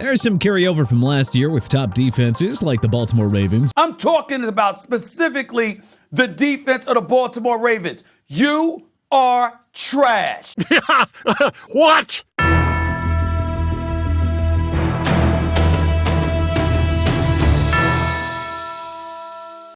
There's some carryover from last year with top defenses like the Baltimore Ravens. I'm talking about specifically the defense of the Baltimore Ravens. You are trash. What?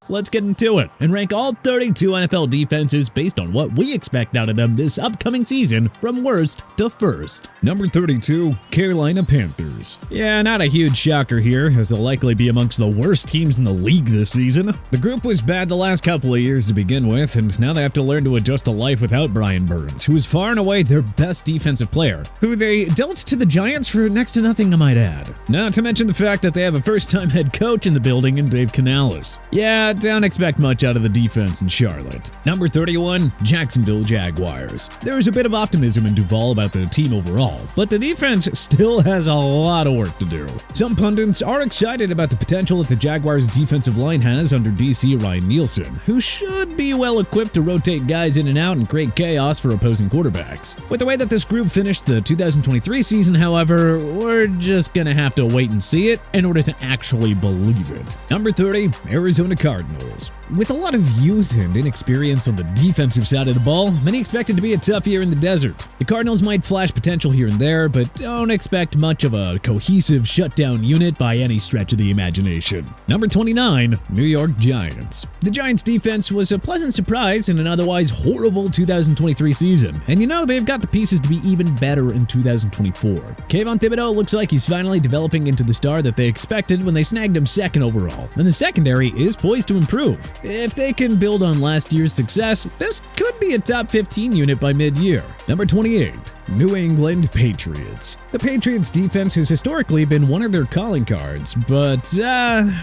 Let's get into it and rank all 32 NFL defenses based on what we expect out of them this upcoming season from worst to first. Number 32, Carolina Panthers. Yeah, not a huge shocker here, as they'll likely be amongst the worst teams in the league this season. The group was bad the last couple of years to begin with, and now they have to learn to adjust to life without Brian Burns, who is far and away their best defensive player, who they dealt to the Giants for next to nothing, I might add. Not to mention the fact that they have a first-time head coach in the building in Dave Canales. Yeah, don't expect much out of the defense in Charlotte. Number 31, Jacksonville Jaguars. There is a bit of optimism in Duval about the team overall, but the defense still has a lot of work to do. Some pundits are excited about the potential that the Jaguars' defensive line has under DC Ryan Nielsen, who should be well equipped to rotate guys in and out and create chaos for opposing quarterbacks. With the way that this group finished the 2023 season, however, we're just gonna have to wait and see it in order to actually believe it. Number 30, Arizona Cardinals. With a lot of youth and inexperience on the defensive side of the ball, many expect it to be a tough year in the desert. The Cardinals might flash potential here and there, but don't expect much of a cohesive shutdown unit by any stretch of the imagination. Number 29, New York Giants. The Giants' defense was a pleasant surprise in an otherwise horrible 2023 season, and they've got the pieces to be even better in 2024. Kayvon Thibodeau looks like he's finally developing into the star that they expected when they snagged him second overall, and the secondary is poised to improve. If they can build on last year's success, this could be a top 15 unit by mid-year. Number 28, New England Patriots. The Patriots' defense has historically been one of their calling cards, but,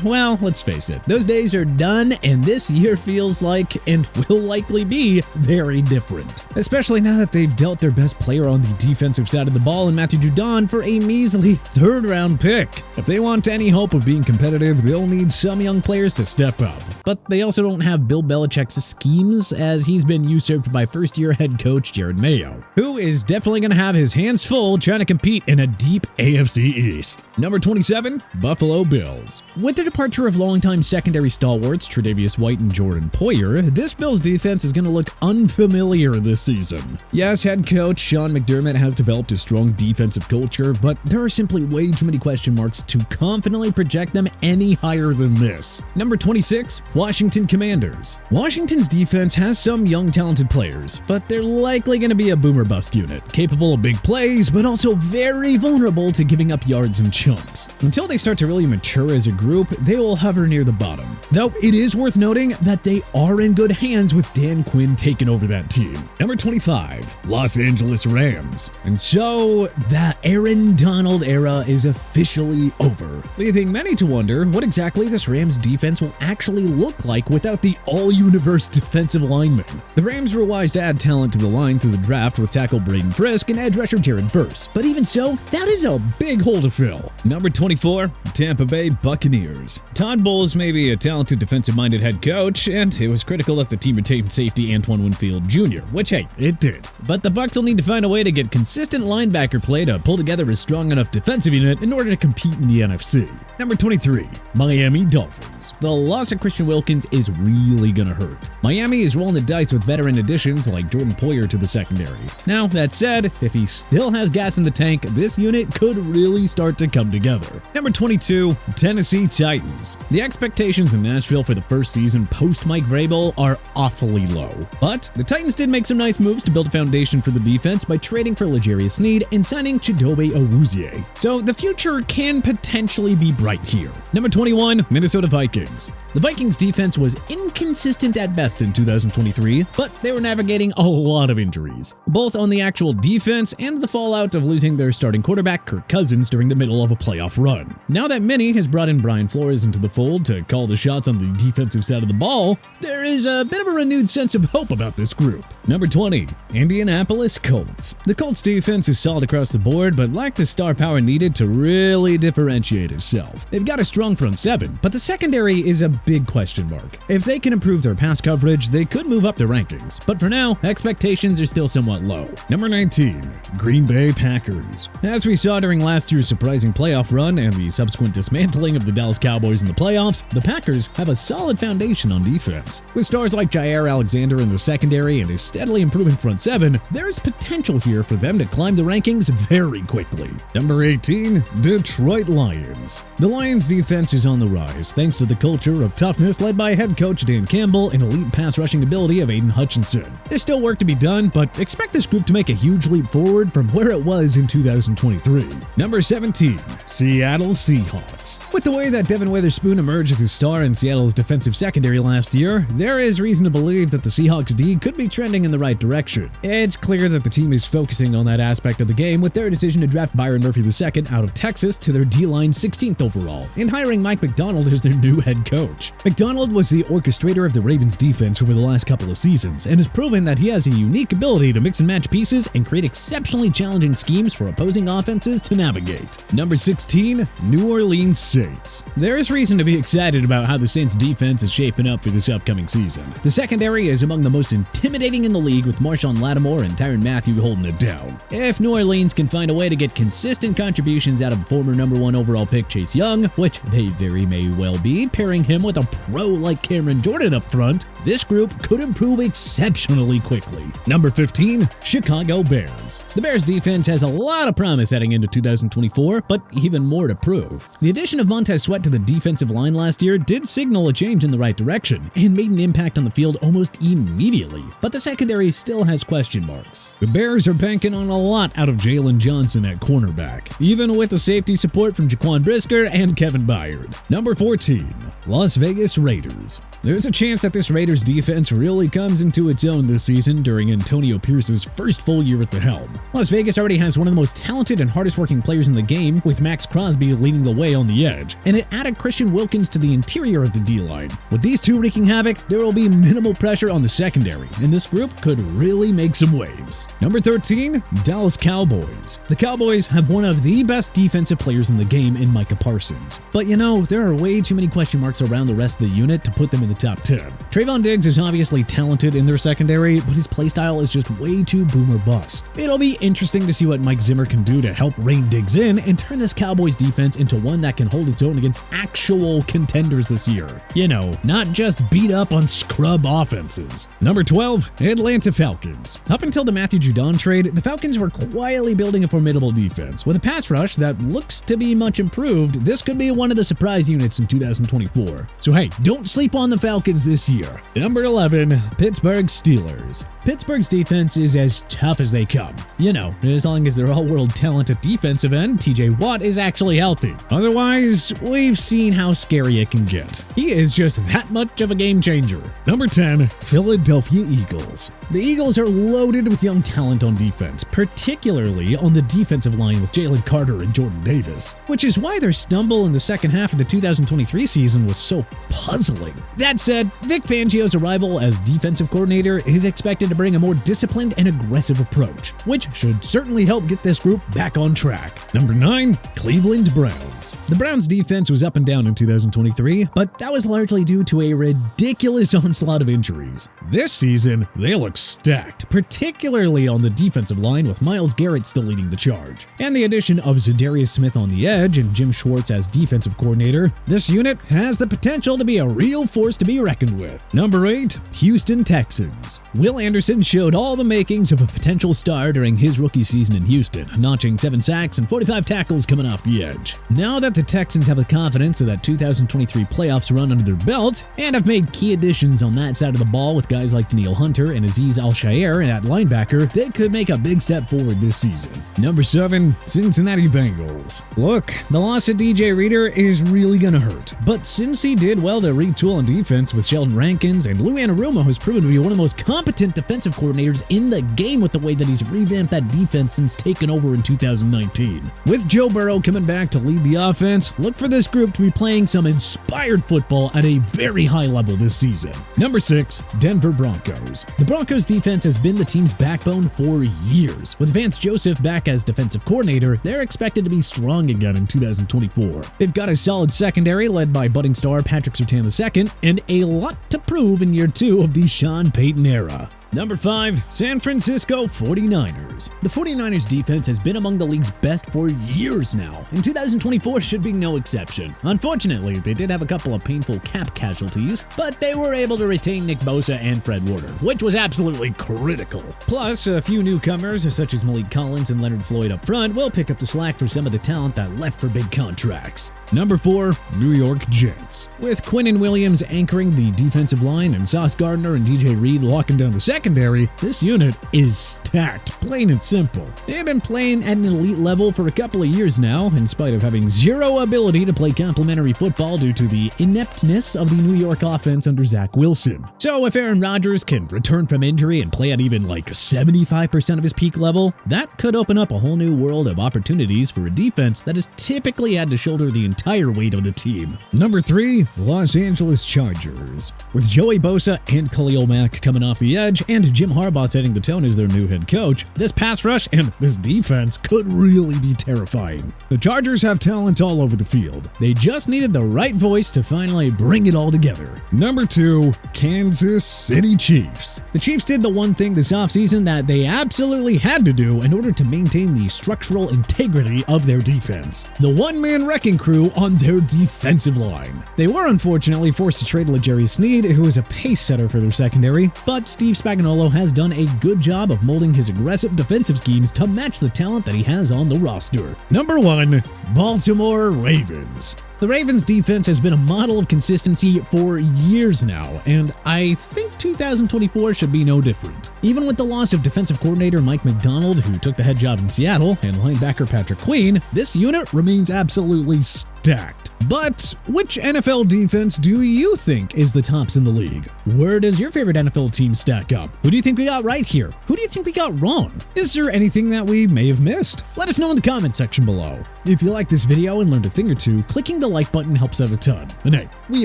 well, let's face it, those days are done, and this year feels like, and will likely be, very different. Especially now that they've dealt their best player on the defensive side of the ball in Matthew Judon for a measly third-round pick. If they want any hope of being competitive, they'll need some young players to step up. But they also don't have Bill Belichick's schemes, as he's been usurped by first-year head coach Jared Mayo, who is definitely going to have his hands full trying to compete in a deep AFC East. Number 27, Buffalo Bills. With the departure of longtime secondary stalwarts Tre'Davious White and Jordan Poyer, this Bills defense is going to look unfamiliar this season. Yes, head coach Sean McDermott has developed a strong defensive culture, but there are simply way too many question marks to confidently project them any higher than this. Number 26, Washington Commanders. Washington's defense has some young talented players, but they're likely going to be a boomer bust unit, capable of big plays, but also very vulnerable to giving up yards in chunks. Until they start to really mature as a group, they will hover near the bottom. Though it is worth noting that they are in good hands with Dan Quinn taking over that team. Number 25, Los Angeles Rams. And so, the Aaron Donald era is officially over, leaving many to wonder what exactly this Rams defense will actually look like without the all-universe defensive linemen. The Rams were wise to add talent to the line through the draft with tackle Braden Frisk and edge rusher Jared Verse, but even so, that is a big hole to fill. Number 24, Tampa Bay Buccaneers. Todd Bowles may be a talented defensive-minded head coach, and it was critical if the team retained safety Antoine Winfield Jr., which, hey, it did. But the Bucs will need to find a way to get consistent linebacker play to pull together a strong enough defensive unit in order to compete in the NFC. Number 23, Miami Dolphins. The loss of Christian Wilkins is really gonna hurt. Miami is rolling the dice with veteran additions like Jordan Poyer to the secondary. Now, that said, if he still has gas in the tank, this unit could really start to come together. Number 22, Tennessee Titans. The expectations in Nashville for the first season post-Mike Vrabel are awfully low. But the Titans did make some nice moves to build a foundation for the defense by trading for L'Jarius Sneed and signing Chidobe Awuzie. So the future can potentially be bright here. Number 21, Minnesota Vikings. The Vikings defense was inconsistent at best in 2023, but they were navigating a lot of injuries, both on the actual defense and the fallout of losing their starting quarterback Kirk Cousins during the middle of a playoff run. Now that Minnie has brought in Brian Flores into the fold to call the shots on the defensive side of the ball, there is a bit of a renewed sense of hope about this group. Number 20, Indianapolis Colts. The Colts defense is solid across the board, but lacked the star power needed to really differentiate itself. enough. They've got a strong front seven, but the secondary is a big question mark. If they can improve their pass coverage, they could move up the rankings, but for now, expectations are still somewhat low. Number 19, Green Bay Packers. As we saw during last year's surprising playoff run and the subsequent dismantling of the Dallas Cowboys in the playoffs, the Packers have a solid foundation on defense. With stars like Jair Alexander in the secondary and a steadily improving front seven, there's potential here for them to climb the rankings very quickly. Number 18, Detroit Lions. The Lions defense is on the rise thanks to the culture of toughness led by head coach Dan Campbell and elite pass rushing ability of Aiden Hutchinson. There's still work to be done, but expect this group to make a huge leap forward from where it was in 2023. Number 17, Seattle Seahawks. With the way that Devin Witherspoon emerged as a star in Seattle's defensive secondary last year, there is reason to believe that the Seahawks D could be trending in the right direction. It's clear that the team is focusing on that aspect of the game with their decision to draft Byron Murphy II out of Texas to their D-line 16th overall, and hiring Mike Macdonald as their new head coach. Macdonald was the orchestrator of the Ravens defense over the last couple of seasons and has proven that he has a unique ability to mix and match pieces and create exceptionally challenging schemes for opposing offenses to navigate. Number 16, New Orleans Saints. There is reason to be excited about how the Saints defense is shaping up for this upcoming season. The secondary is among the most intimidating in the league, with Marshawn Lattimore and Tyrann Mathieu holding it down. If New Orleans can find a way to get consistent contributions out of former number 1 overall pick Chase Young, which they very may well be, pairing him with a pro like Cameron Jordan up front, this group could improve exceptionally quickly. Number 15, Chicago Bears. The Bears defense has a lot of promise heading into 2024, but even more to prove. The addition of Montez Sweat to the defensive line last year did signal a change in the right direction and made an impact on the field almost immediately, but the secondary still has question marks. The Bears are banking on a lot out of Jalen Johnson at cornerback, even with the safety support from Jaquan Brisker and Kevin Byard. Number 14, Las Vegas Raiders. There's a chance that this Raiders defense really comes into its own this season during Antonio Pierce's first full year at the helm. Las Vegas already has one of the most talented and hardest working players in the game, with Max Crosby leading the way on the edge, and it added Christian Wilkins to the interior of the D-line. With these two wreaking havoc, there will be minimal pressure on the secondary, and this group could really make some waves. Number 13, Dallas Cowboys. The Cowboys have one of the best defensive players in the game in Micah Parsons, but you know, there are way too many question marks around the rest of the unit to put them in the top 10. Trayvon Diggs is obviously talented in their secondary, but his playstyle is just way too boom or bust. It'll be interesting to see what Mike Zimmer can do to help rein Diggs in and turn this Cowboys defense into one that can hold its own against actual contenders this year. You know, not just beat up on scrub offenses. Number 12, Atlanta Falcons. Up until the Matthew Judon trade, the Falcons were quietly building a formidable defense. With a pass rush that looks to be much improved, this could be one of the surprise units in 2024. So hey, don't sleep on the Falcons this year. Number 11, Pittsburgh Steelers. Pittsburgh's defense is as tough as they come. You know, as long as their all-world talent at defensive end, TJ Watt, is actually healthy. Otherwise, we've seen how scary it can get. He is just that much of a game changer. Number 10, Philadelphia Eagles. The Eagles are loaded with young talent on defense, particularly on the defensive line with Jalen Carter and Jordan Davis, which is why their stumble in the second half of the 2023 season was so puzzling. That said, Vic Fangio's arrival as defensive coordinator is expected to bring a more disciplined and aggressive approach, which should certainly help get this group back on track. Number 9, Cleveland Browns. The Browns defense was up and down in 2023, but that was largely due to a ridiculous onslaught of injuries. This season, they look stacked, particularly on the defensive line, with Myles Garrett still leading the charge. And the addition of Zadarius Smith on the edge and Jim Schwartz as defensive coordinator, this unit has the potential to be a real force to be reckoned with. Number 8, Houston Texans. Will Anderson showed all the makings of a potential star during his rookie season in Houston, notching 7 sacks and 45 tackles coming off the edge. Now that the Texans have the confidence of that 2023 playoffs run under their belt, and have made key additions on that side of the ball with guys like Danielle Hunter and Azeez Al-Shaair at linebacker, they could make a big step forward this season. Number 7, Cincinnati Bengals. Look, the loss of DJ Reader is really gonna hurt, but since he did well to retool on defense with Sheldon Rankins, and Lou Anarumo has proven to be one of the most competent defensive coordinators in the game with the way that he's revamped that defense since taking over in 2019. With Joe Burrow coming back to lead the offense, look for this group to be playing some inspired football at a very high level this season. Number 6, Denver Broncos. The Broncos defense has been the team's backbone for years. With Vance Joseph back as defensive coordinator, they're expected to be strong again in 2024. They've got a solid secondary led by budding star Patrick Surtain II, and a lot to prove in year 2 of the Sean Payton era. Number 5, San Francisco 49ers. The 49ers defense has been among the league's best for years now, and 2024 should be no exception. Unfortunately, they did have a couple of painful cap casualties, but they were able to retain Nick Bosa and Fred Warner, which was absolutely critical. Plus, a few newcomers, such as Malik Collins and Leonard Floyd up front, will pick up the slack for some of the talent that left for big contracts. Number 4, New York Jets. With Quinnen Williams anchoring the defensive line and Sauce Gardner and DJ Reed locking down the secondary, this unit is stacked, plain and simple. They've been playing at an elite level for a couple of years now, in spite of having zero ability to play complementary football due to the ineptness of the New York offense under Zach Wilson. So if Aaron Rodgers can return from injury and play at even like 75% of his peak level, that could open up a whole new world of opportunities for a defense that has typically had to shoulder the entire weight of the team. Number 3, Los Angeles Chargers. With Joey Bosa and Khalil Mack coming off the edge and Jim Harbaugh setting the tone as their new head coach, this pass rush and this defense could really be terrifying. The Chargers have talent all over the field. They just needed the right voice to finally bring it all together. Number 2, Kansas City Chiefs. The Chiefs did the one thing this offseason that they absolutely had to do in order to maintain the structural integrity of their defense. The one-man wrecking crew on their defensive line. They were unfortunately forced to trade L'Jarius Sneed, who is a pace setter for their secondary, but Steve Spagnuolo has done a good job of molding his aggressive defensive schemes to match the talent that he has on the roster. Number 1, Baltimore Ravens. The Ravens defense has been a model of consistency for years now, and I think 2024 should be no different. Even with the loss of defensive coordinator Mike Macdonald, who took the head job in Seattle, and linebacker Patrick Queen, this unit remains absolutely stacked. But which NFL defense do you think is the tops in the league? Where does your favorite NFL team stack up? Who do you think we got right here? Who do you think we got wrong? Is there anything that we may have missed? Let us know in the comment section below. If you like this video and learned a thing or two, clicking the like button helps out a ton. And hey, we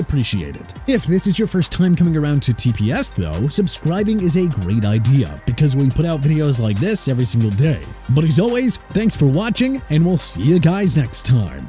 appreciate it. If this is your first time coming around to TPS though, subscribing is a great idea because we put out videos like this every single day. But as always, thanks for watching and we'll see you guys next time.